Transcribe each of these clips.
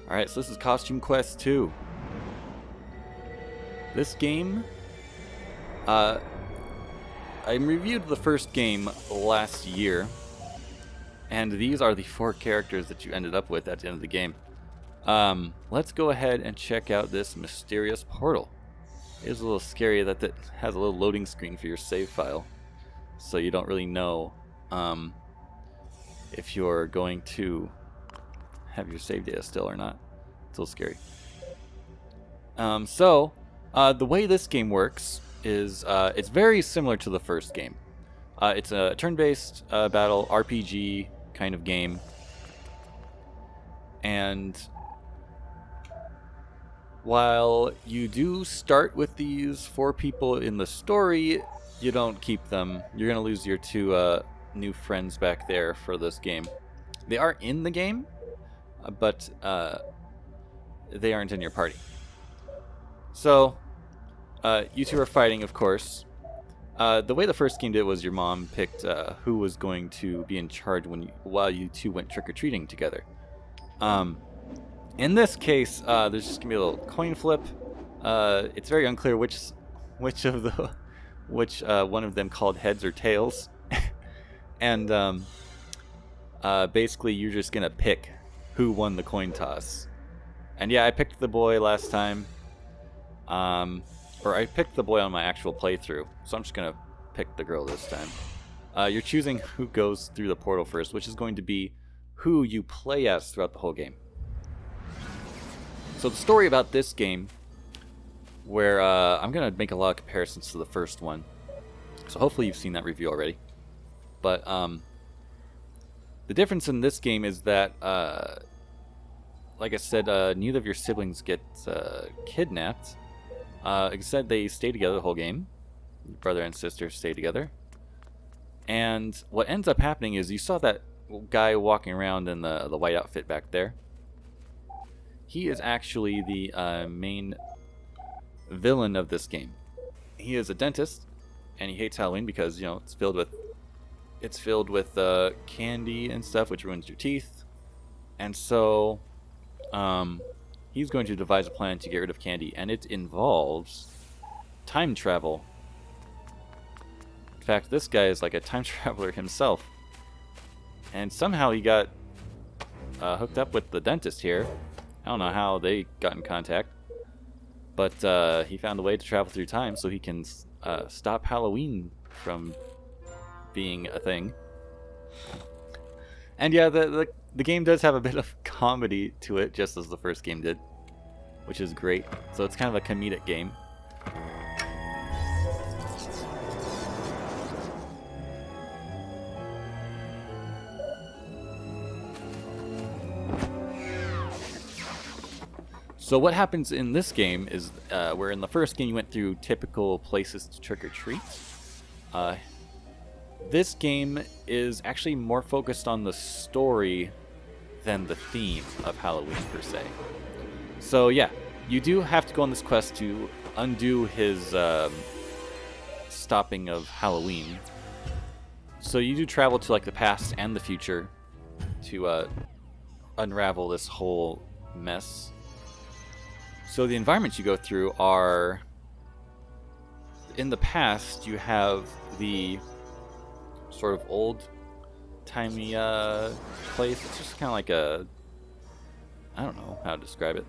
Alright, so this is Costume Quest 2. This game, I reviewed the first game last year, and these are the 4 characters that you ended up with at the end of the game. Let's go ahead and check out this mysterious portal. It is a little scary that it has a little loading screen for your save file, so you don't really know if you're going to have your save data still or not. It's a little scary. The way this game works is it's very similar to the first game. It's a turn-based battle RPG kind of game, and while you do start with these 4 people in the story, you don't keep them. You're gonna lose your 2 new friends back there for this game. They are in the game, but they aren't in your party. So you 2 are fighting, of course. The way the first game did was your mom picked who was going to be in charge while you 2 went trick-or-treating together. In this case, there's just gonna be a little coin flip. It's very unclear which one of them called heads or tails, and basically you're just gonna pick who won the coin toss. And yeah, I picked the boy last time, or I picked the boy on my actual playthrough, so I'm just gonna pick the girl this time. You're choosing who goes through the portal first, which is going to be who you play as throughout the whole game. So the story about this game, where I'm going to make a lot of comparisons to the first one, so hopefully you've seen that review already. But the difference in this game is that, like I said, neither of your siblings get kidnapped. Instead, they stay together the whole game. Brother and sister stay together. And what ends up happening is you saw that guy walking around in the white outfit back there. He is actually the main villain of this game. He is a dentist, and he hates Halloween because, you know, it's filled with candy and stuff, which ruins your teeth. And so he's going to devise a plan to get rid of candy, and it involves time travel. In fact, this guy is like a time traveler himself, and somehow he got hooked up with the dentist here. I don't know how they got in contact, but he found a way to travel through time so he can stop Halloween from being a thing. And yeah, the game does have a bit of comedy to it, just as the first game did, which is great. So it's kind of a comedic game. So what happens in this game is, where in the first game you went through typical places to trick-or-treat, this game is actually more focused on the story than the theme of Halloween per se. So yeah, you do have to go on this quest to undo his stopping of Halloween. So you do travel to like the past and the future to unravel this whole mess. So the environments you go through are, in the past, you have the sort of old-timey place. It's just kind of like I don't know how to describe it.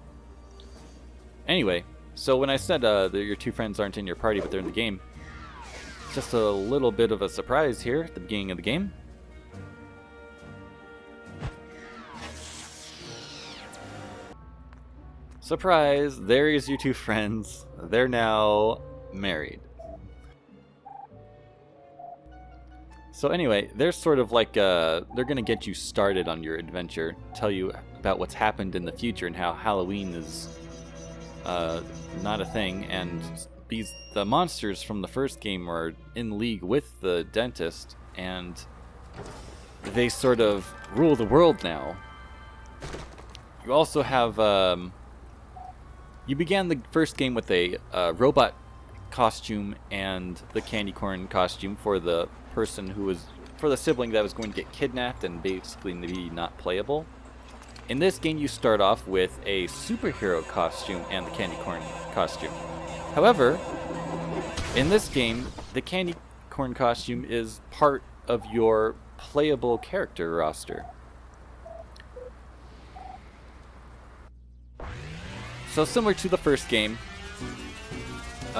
Anyway, so when I said that your 2 friends aren't in your party, but they're in the game, just a little bit of a surprise here at the beginning of the game. Surprise! There is your 2 friends. They're now married. So anyway, they're sort of like, they're gonna get you started on your adventure, tell you about what's happened in the future and how Halloween is not a thing, and the monsters from the first game are in league with the dentist, and they sort of rule the world now. You also have, you began the first game with a robot costume and the candy corn costume for the person who was, for the sibling that was going to get kidnapped and basically be not playable. In this game, you start off with a superhero costume and the candy corn costume. However, in this game, the candy corn costume is part of your playable character roster. So similar to the first game,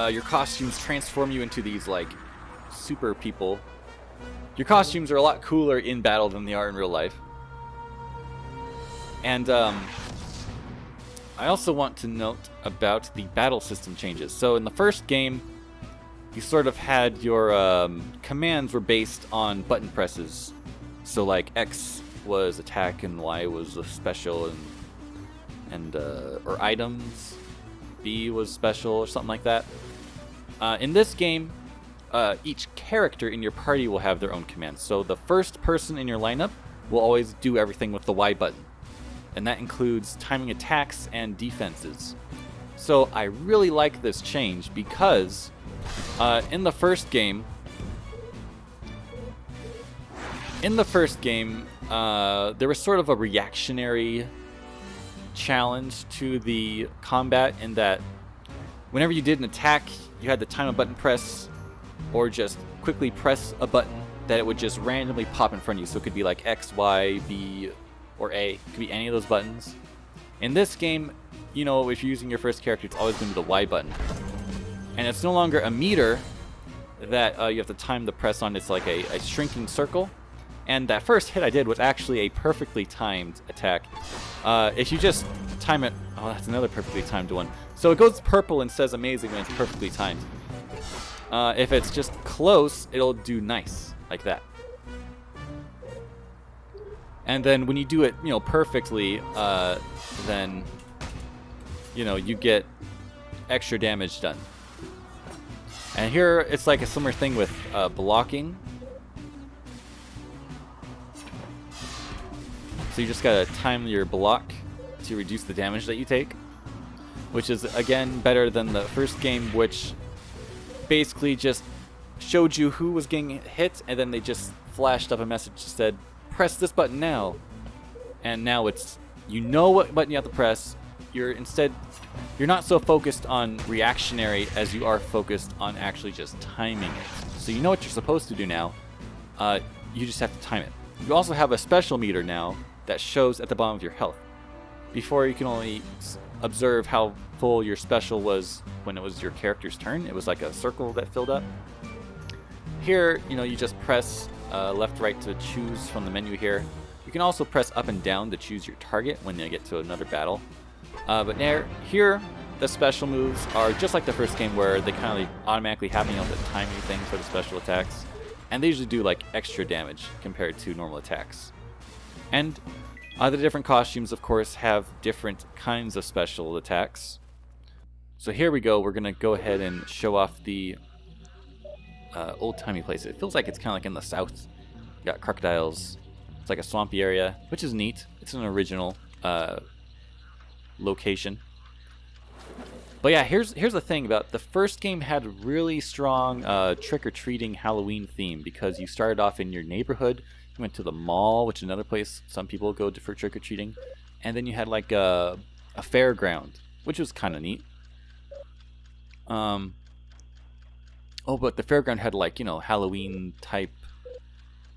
your costumes transform you into these like super people. Your costumes are a lot cooler in battle than they are in real life. And I also want to note about the battle system changes. So in the first game, you sort of had your commands were based on button presses. So like X was attack and Y was a special, and or items, B was special or something like that. In this game, each character in your party will have their own commands. So the first person in your lineup will always do everything with the Y button. And that includes timing attacks and defenses. So I really like this change because in the first game, there was sort of a reactionary challenge to the combat in that whenever you did an attack, you had to time a button press or just quickly press a button that it would just randomly pop in front of you. So it could be like X, Y, B, or A. It could be any of those buttons. In this game, you know, if you're using your first character, it's always going to be the Y button. And it's no longer a meter that you have to time the press on. It's like a shrinking circle. And that first hit I did was actually a perfectly timed attack. If you just time it... Oh, that's another perfectly timed one. So it goes purple and says amazing when it's perfectly timed. If it's just close, it'll do nice, like that. And then when you do it, you know, perfectly, then, you know, you get extra damage done. And here, it's like a similar thing with blocking. So you just gotta time your block to reduce the damage that you take, which is, again, better than the first game, which basically just showed you who was getting hit, and then they just flashed up a message that said, press this button now. And now it's, you know what button you have to press. You're not so focused on reactionary as you are focused on actually just timing it. So you know what you're supposed to do now. You just have to time it. You also have a special meter now that shows at the bottom of your health. Before, you can only observe how full your special was when it was your character's turn. It was like a circle that filled up. Here, you know, you just press left, right to choose from the menu here. You can also press up and down to choose your target when you get to another battle. But here, the special moves are just like the first game, where they kind of automatically happen. You don't have to time anything for the special attacks. And they usually do like extra damage compared to normal attacks. And the different costumes, of course, have different kinds of special attacks. So here we go. We're going to go ahead and show off the old-timey place. It feels like it's kind of like in the south. You got crocodiles. It's like a swampy area, which is neat. It's an original location. But yeah, here's the thing about the first game. Had a really strong trick-or-treating Halloween theme because you started off in your neighborhood. You went to the mall, which is another place some people go to for trick-or-treating. And then you had like a fairground, which was kind of neat. But the fairground had like, you know, Halloween type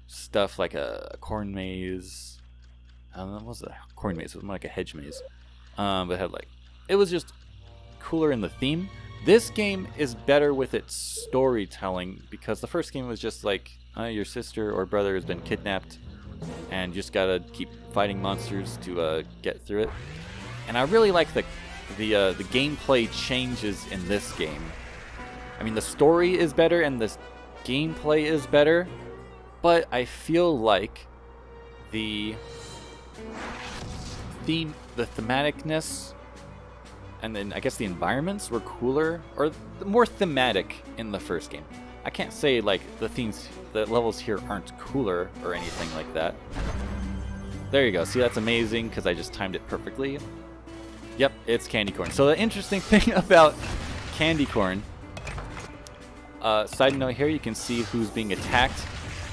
stuff, like a corn maze. I don't know, what was a corn maze? It was more like a hedge maze. But it had like, it was just cooler in the theme. This game is better with its storytelling because the first game was just like, your sister or brother has been kidnapped and you just gotta keep fighting monsters to get through it. And I really like the gameplay changes in this game. I mean, the story is better and the gameplay is better, but I feel like the thematicness, and then I guess the environments were cooler or more thematic in the first game. I can't say like the levels here aren't cooler or anything like that. There you go. See, that's amazing because I just timed it perfectly. Yep, it's candy corn. So the interesting thing about candy corn, side note here, you can see who's being attacked.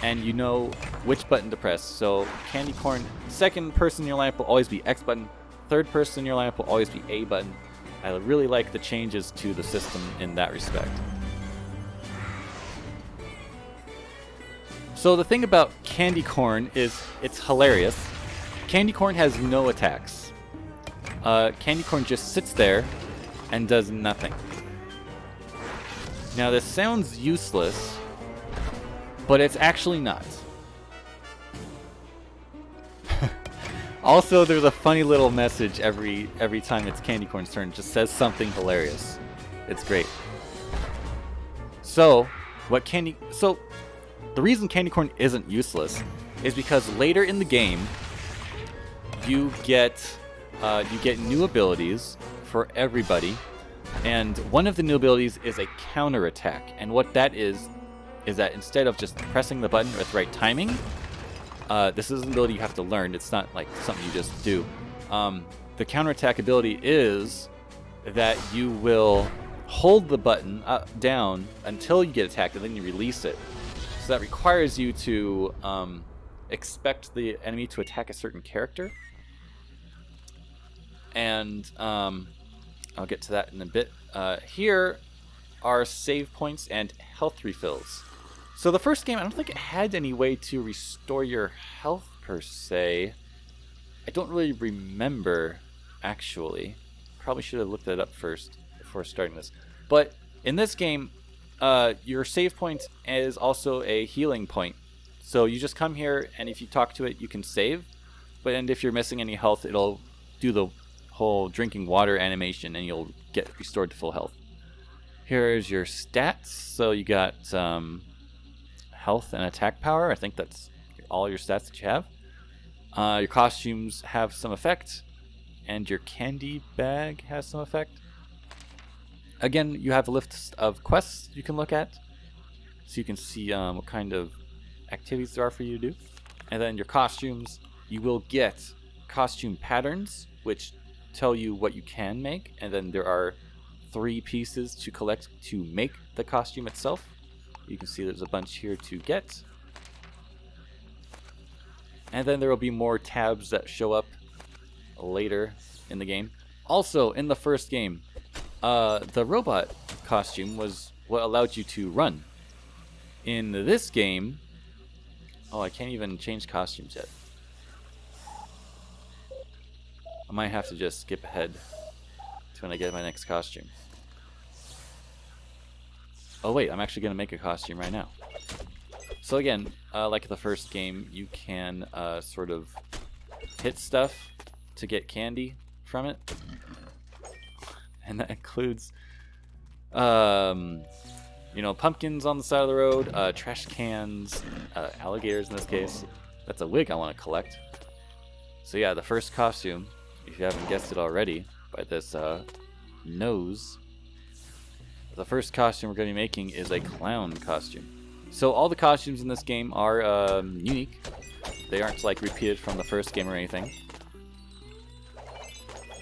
and you know which button to press. So candy corn, second person in your lineup will always be X button, third person in your lineup will always be A button. I really like the changes to the system in that respect. So the thing about candy corn is it's hilarious. Candy corn has no attacks. Candy corn just sits there and does nothing. Now this sounds useless, but it's actually not. Also, there's a funny little message every time it's Candy Corn's turn. It just says something hilarious. It's great. So the reason Candy Corn isn't useless is because later in the game you get new abilities for everybody, and one of the new abilities is a counter attack. And what that is that instead of just pressing the button with the right timing, this is an ability you have to learn. It's not like something you just do. The counter attack ability is that you will hold the button down until you get attacked, and then you release it. So that requires you to expect the enemy to attack a certain character. And I'll get to that in a bit. Here are save points and health refills. So the first game, I don't think it had any way to restore your health per se. I don't really remember, actually. Probably should have looked that up first before starting this. But in this game, your save point is also a healing point. So you just come here, and if you talk to it, you can save. And if you're missing any health, it'll do the whole drinking water animation, and you'll get restored to full health. Here's your stats. So you got health and attack power. I think that's all your stats that you have. Your costumes have some effect, and your candy bag has some effect. Again, you have a list of quests you can look at, so you can see what kind of activities there are for you to do. And then your costumes, you will get costume patterns, which tell you what you can make, and then there are 3 pieces to collect to make the costume itself. You can see there's a bunch here to get. And then there will be more tabs that show up later in the game. Also, in the first game, the robot costume was what allowed you to run. In this game, I can't even change costumes yet. I might have to just skip ahead to when I get my next costume. Oh wait, I'm actually going to make a costume right now. So again, like the first game, you can sort of hit stuff to get candy from it. And that includes, pumpkins on the side of the road, trash cans, alligators in this case. That's a wig I want to collect. So yeah, the first costume, if you haven't guessed it already by this nose, the first costume we're going to be making is a clown costume. So all the costumes in this game are unique. They aren't like repeated from the first game or anything.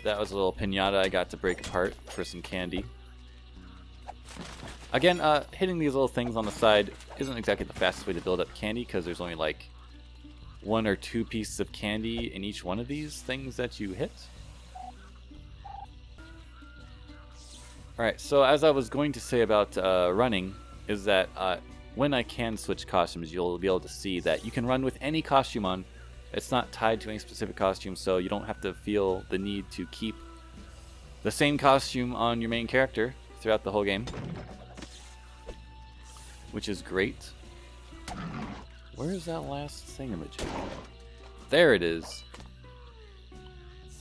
That was a little piñata I got to break apart for some candy. Again, hitting these little things on the side isn't exactly the fastest way to build up candy, because there's only like 1 or 2 pieces of candy in each one of these things that you hit. Alright, so as I was going to say about running, is that when I can switch costumes, you'll be able to see that you can run with any costume on. It's not tied to any specific costume, so you don't have to feel the need to keep the same costume on your main character throughout the whole game, which is great. Where is that last thingamajig? There it is.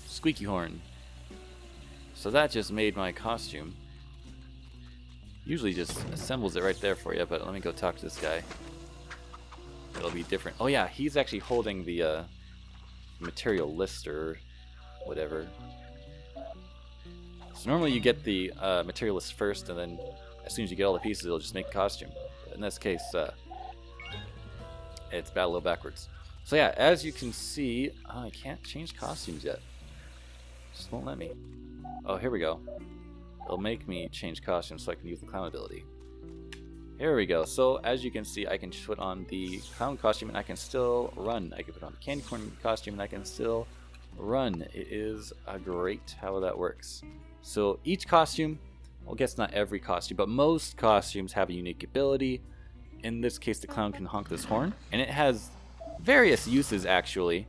Squeaky horn. So that just made my costume. Usually just assembles it right there for you, but let me go talk to this guy. It'll be different. Oh yeah, he's actually holding the material list or whatever. So normally you get the material list first, and then as soon as you get all the pieces, it'll just make a costume. But in this case, it's bad a little backwards. So yeah, as you can see, I can't change costumes yet. Just won't let me. Oh, here we go. It'll make me change costumes so I can use the clown ability. Here we go. So as you can see, I can put on the clown costume and I can still run. I can put on the candy corn costume and I can still run. It is great how that works. So each costume, well, I guess not every costume, but most costumes have a unique ability. In this case, the clown can honk this horn, and it has various uses actually.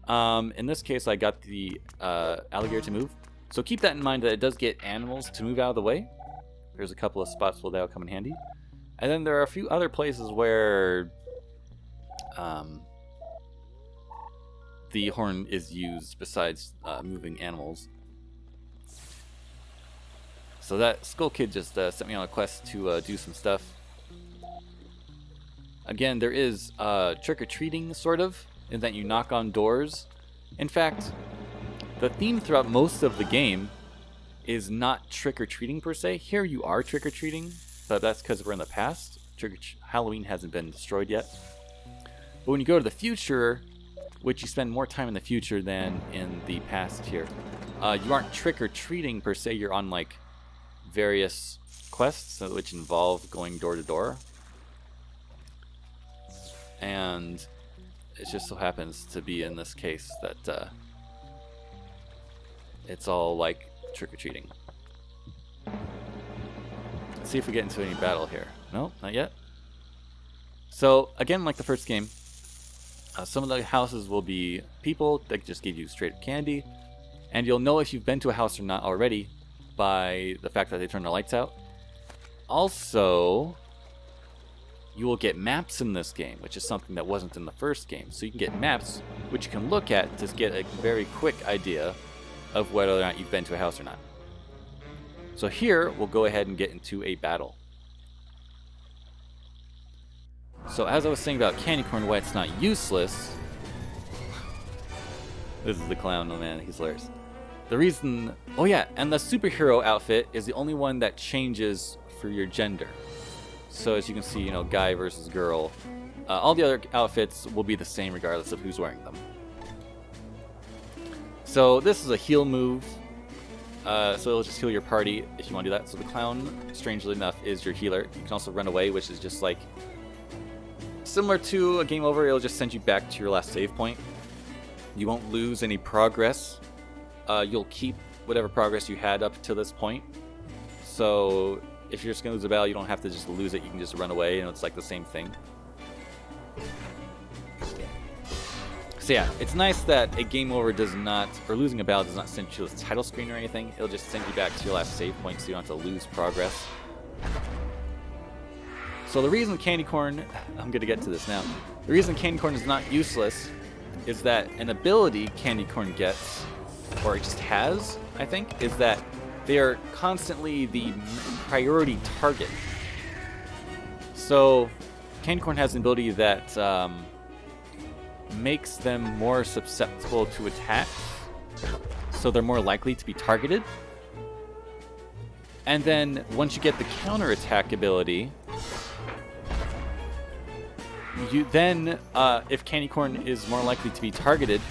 In this case, I got the alligator to move. So keep that in mind that it does get animals to move out of the way. There's a couple of spots where that'll come in handy. And then there are a few other places where the horn is used besides moving animals. So that Skull Kid just sent me on a quest to do some stuff. Again, there is trick-or-treating, sort of, in that you knock on doors. In fact, the theme throughout most of the game is not trick-or-treating per se. Here you are trick-or-treating, but that's because we're in the past. Halloween hasn't been destroyed yet. But when you go to the future, which you spend more time in the future than in the past here, you aren't trick-or-treating per se. You're on like various quests which involve going door to door. And it just so happens to be in this case that it's all like trick-or-treating. Let's see if we get into any battle here. No, not yet. So again, like the first game, some of the houses will be people that just give you straight candy, and you'll know if you've been to a house or not already by the fact that they turn the lights out. Also, you will get maps in this game, which is something that wasn't in the first game. So you can get maps, which you can look at to get a very quick idea of whether or not you've been to a house or not. So here, we'll go ahead and get into a battle. So as I was saying about candy corn, why it's not useless. This is the clown, oh man, he's hilarious. The reason, oh yeah, and the superhero outfit is the only one that changes for your gender. So as you can see, you know, guy versus girl. All the other outfits will be the same regardless of who's wearing them. So this is a heal move. So it'll just heal your party if you want to do that. So the clown, strangely enough, is your healer. You can also run away, which is just like similar to a game over. It'll just send you back to your last save point. You won't lose any progress. You'll keep whatever progress you had up to this point. So if you're just gonna lose a battle, you don't have to just lose it. You can just run away, and it's like the same thing. So yeah, it's nice that a game over does not, or losing a battle does not send you to the title screen or anything. It'll just send you back to your last save point, so you don't have to lose progress. So the reason candy corn, I'm gonna get to this now. The reason candy corn is not useless is that an ability candy corn gets, or it just has, I think, is that they are constantly the priority target. So candy corn has an ability that makes them more susceptible to attacks, so they're more likely to be targeted. And then once you get the counterattack ability, you then, if candy corn is more likely to be targeted,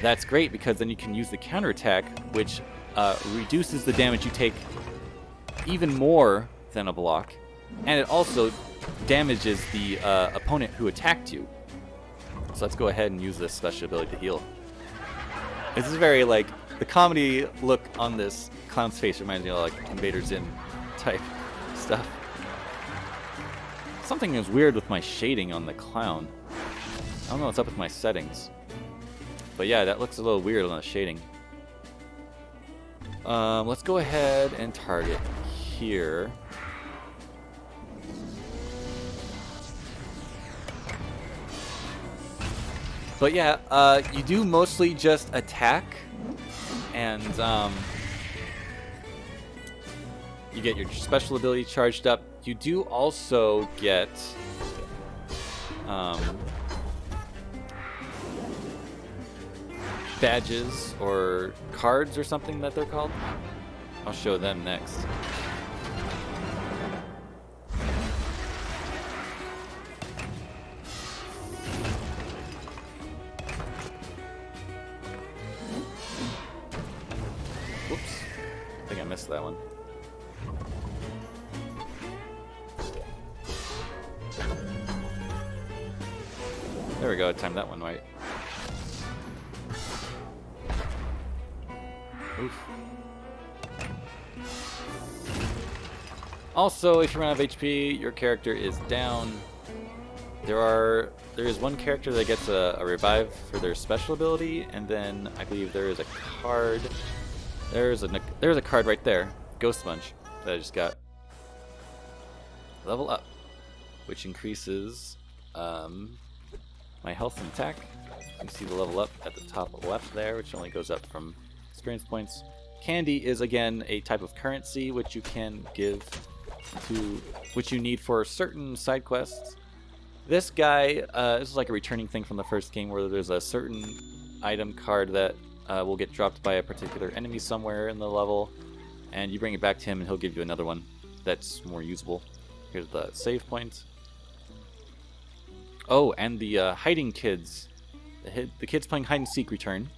that's great because then you can use the counterattack, which reduces the damage you take even more than a block, and it also damages the opponent who attacked you. So let's go ahead and use this special ability to heal. This is very, like, the comedy look on this clown's face reminds me of, like, Invader Zim type stuff. Something is weird with my shading on the clown. I don't know what's up with my settings. But yeah, that looks a little weird on the shading. Let's go ahead and target here. But yeah, you do mostly just attack, and you get your special ability charged up. You do also get badges or cards or something that they're called. I'll show them next. Whoops. I think I missed that one. go, I timed that one right. Oof. Also, if you run out of HP, your character is down. There is one character that gets a revive for their special ability, and then I believe there is a card. There's a card right there, Ghost Sponge, that I just got. Level up, which increases my health and attack. You can see the level up at the top left there, which only goes up from experience points. Candy is again a type of currency which you can give to, which you need for certain side quests. This guy, this is like a returning thing from the first game where there's a certain item card that will get dropped by a particular enemy somewhere in the level, and you bring it back to him and he'll give you another one that's more usable. Here's the save point. Oh, and the hiding kids. The kids playing hide and seek return.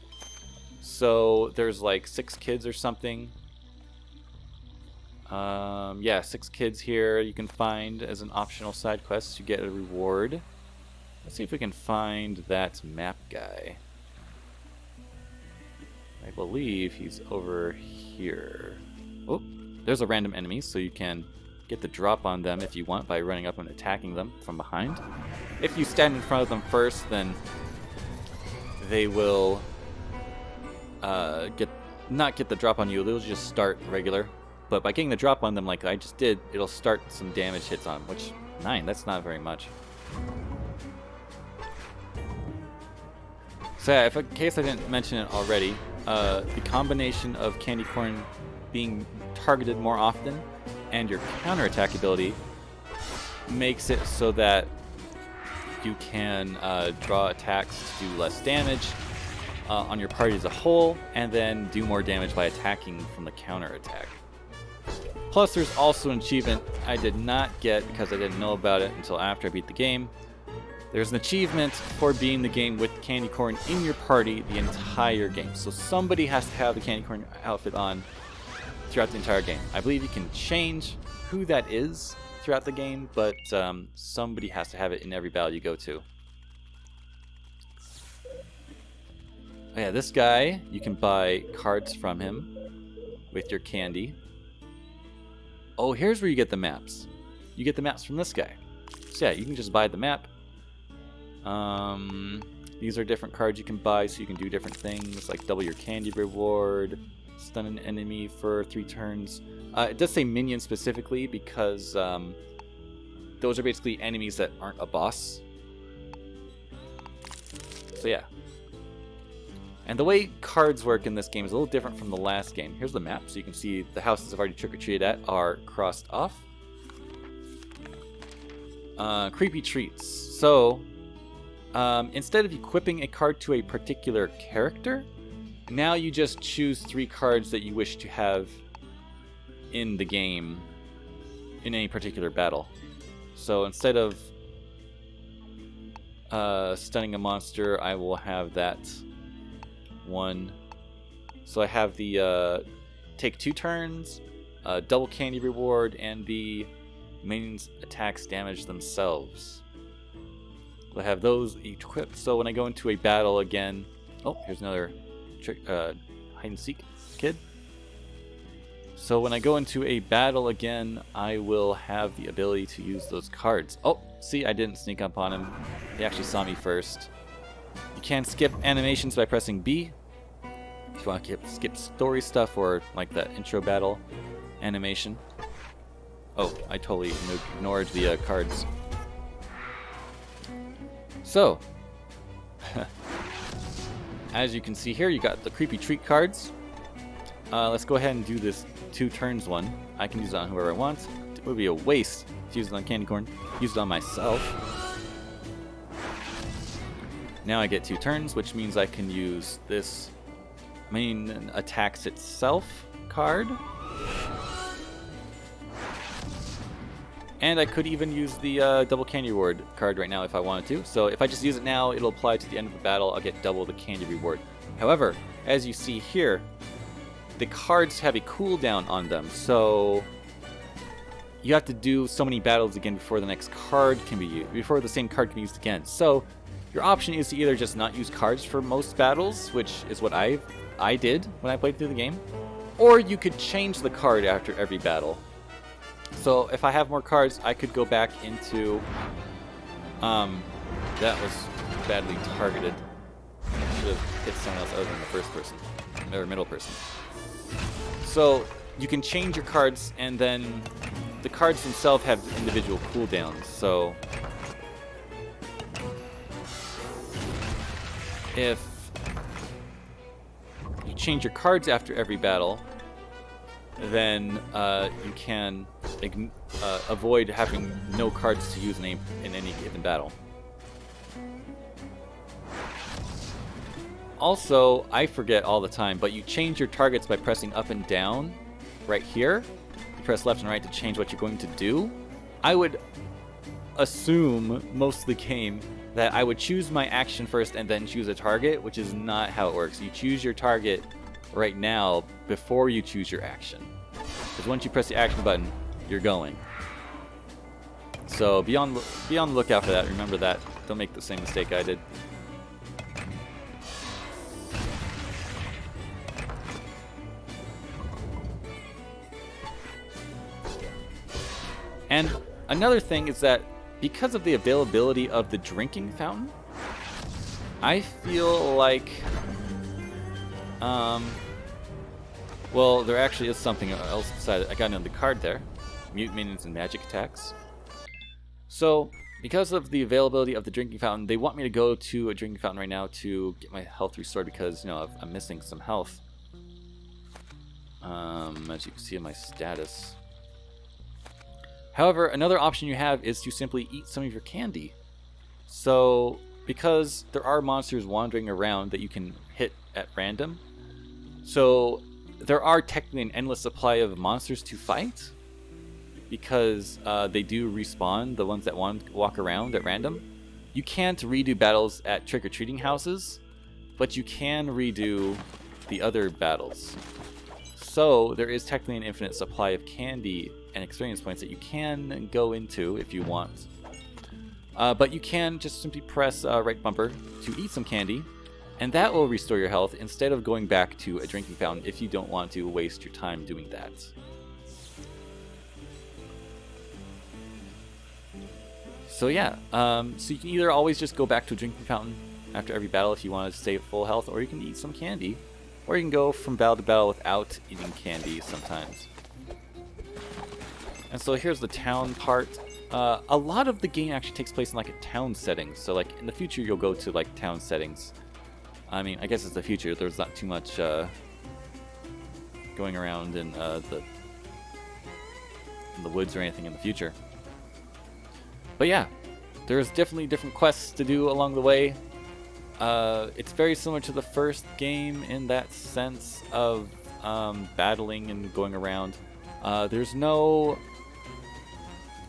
So there's like 6 kids or something. Yeah, 6 kids here you can find as an optional side quest. You get a reward. Let's see if we can find that map guy. I believe he's over here. Oh, there's a random enemy, so you can get the drop on them if you want by running up and attacking them from behind. If you stand in front of them first, then they will not get the drop on you. They'll just start regular. But by getting the drop on them like I just did, it'll start some damage hits on them, which 9, that's not very much. So yeah, in case I didn't mention it already, the combination of candy corn being targeted more often and your counterattack ability makes it so that you can draw attacks to do less damage on your party as a whole, and then do more damage by attacking from the counterattack. Plus, there's also an achievement I did not get because I didn't know about it until after I beat the game. There's an achievement for being the game with candy corn in your party the entire game. So somebody has to have the candy corn outfit on throughout the entire game. I believe you can change who that is throughout the game, but somebody has to have it in every battle you go to. Oh yeah, this guy, you can buy cards from him with your candy. Oh, here's where you get the maps. You get the maps from this guy. So yeah, you can just buy the map. These are different cards you can buy so you can do different things, like double your candy reward, stun an enemy for 3 turns. It does say minions specifically because those are basically enemies that aren't a boss. So yeah. And the way cards work in this game is a little different from the last game. Here's the map, so you can see the houses I've already trick-or-treated at are crossed off. Creepy treats. So, instead of equipping a card to a particular character, now you just choose 3 cards that you wish to have in the game in any particular battle. So instead of stunning a monster, I will have that one. So I have the take 2 turns, double candy reward, and the minions attacks damage themselves. I have those equipped, so when I go into a battle again... Oh, here's another hide and seek kid. So when I go into a battle again, I will have the ability to use those cards. Oh, see, I didn't sneak up on him. He actually saw me first. You can skip animations by pressing B. If you want to skip story stuff or like that intro battle animation. Oh, I totally ignored the cards. So, as you can see here, you got the creepy treat cards. Let's go ahead and do this 2 turns one. I can use it on whoever I want. It would be a waste to use it on candy corn. Use it on myself. Now I get 2 turns, which means I can use this main attacks itself card. And I could even use the double candy reward card right now if I wanted to. So if I just use it now, it'll apply to the end of the battle. I'll get double the candy reward. However, as you see here, the cards have a cooldown on them. So you have to do so many battles again before the next card can be used, before the same card can be used again. So your option is to either just not use cards for most battles, which is what I did when I played through the game, or you could change the card after every battle. So if I have more cards, I could go back into... that was badly targeted. I should have hit someone else other than the first person, or middle person. So you can change your cards, and then the cards themselves have individual cooldowns. So if you change your cards after every battle, then you can avoid having no cards to use in any given battle. Also, I forget all the time, but you change your targets by pressing up and down right here. You press left and right to change what you're going to do. I would assume most of the game that I would choose my action first and then choose a target, which is not how it works. You choose your target right now before you choose your action. Because once you press the action button, you're going. So be on the lookout for that. Remember that. Don't make the same mistake I did. And another thing is that because of the availability of the drinking fountain, I feel like, well, there actually is something else beside it. I got another card there. Mute minions and magic attacks. So, because of the availability of the drinking fountain, they want me to go to a drinking fountain right now to get my health restored because, you know, I'm missing some health. As you can see in my status. However, another option you have is to simply eat some of your candy. So, because there are monsters wandering around that you can hit at random, so there are technically an endless supply of monsters to fight, because they do respawn, the ones that walk around at random. You can't redo battles at trick-or-treating houses, but you can redo the other battles. So there is technically an infinite supply of candy and experience points that you can go into if you want. But you can just simply press right bumper to eat some candy, and that will restore your health instead of going back to a drinking fountain if you don't want to waste your time doing that. So yeah, so you can either always just go back to a drinking fountain after every battle if you want to stay at full health, or you can eat some candy, or you can go from battle to battle without eating candy sometimes. And so here's the town part. A lot of the game actually takes place in like a town setting. So like in the future you'll go to like town settings. I mean, I guess it's the future. There's not too much going around in the woods or anything in the future. But yeah, there's definitely different quests to do along the way. It's very similar to the first game in that sense of battling and going around.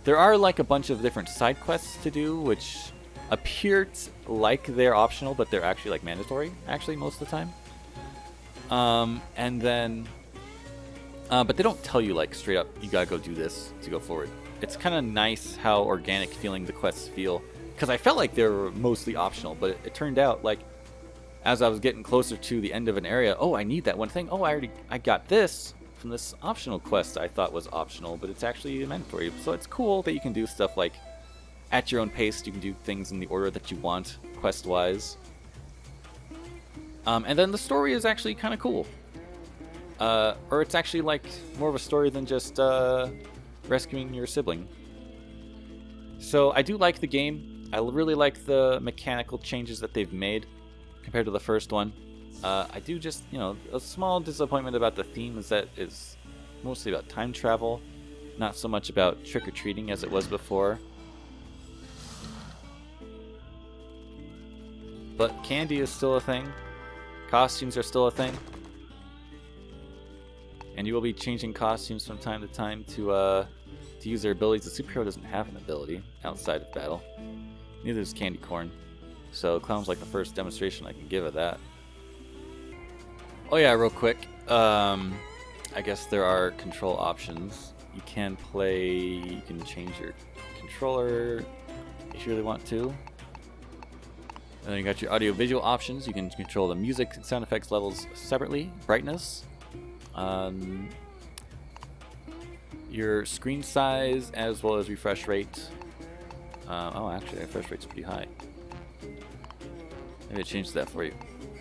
There are like a bunch of different side quests to do, which appear like they're optional, but they're actually like mandatory, actually, most of the time. But they don't tell you like straight up, you gotta go do this to go forward. It's kind of nice how organic feeling the quests feel, because I felt like they were mostly optional, but it turned out like as I was getting closer to the end of an area, oh, I need that one thing. Oh, I got this from this optional quest I thought was optional, but it's actually mandatory. So it's cool that you can do stuff like at your own pace. You can do things in the order that you want, quest-wise. And then the story is actually kind of cool. Or it's actually like more of a story than just rescuing your sibling. So I do like the game. I really like the mechanical changes that they've made compared to the first one. I do just, a small disappointment about the theme is that it's mostly about time travel, not so much about trick-or-treating as it was before. But candy is still a thing. Costumes are still a thing. And you will be changing costumes from time to time to use their abilities. The superhero doesn't have an ability outside of battle. Neither does Candy Corn. So Clown's like the first demonstration I can give of that. Oh yeah, real quick. I guess there are control options. You can change your controller if you really want to. And then you got your audio visual options. You can control the music and sound effects levels separately. Brightness. Your screen size as well as refresh rate. Oh, actually, refresh rate's pretty high. Maybe it changed that for you.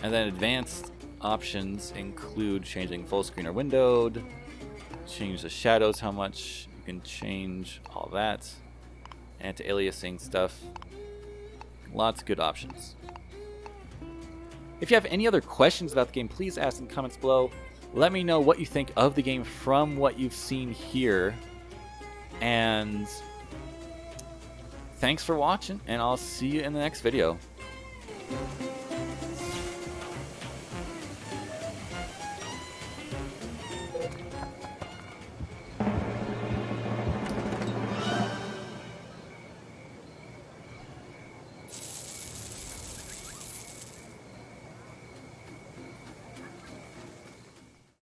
And then advanced options include changing full screen or windowed, change the shadows, how much you can change all that, anti-aliasing stuff. Lots of good options. If you have any other questions about the game, please ask in the comments below. Let me know what you think of the game from what you've seen here. And thanks for watching, and I'll see you in the next video.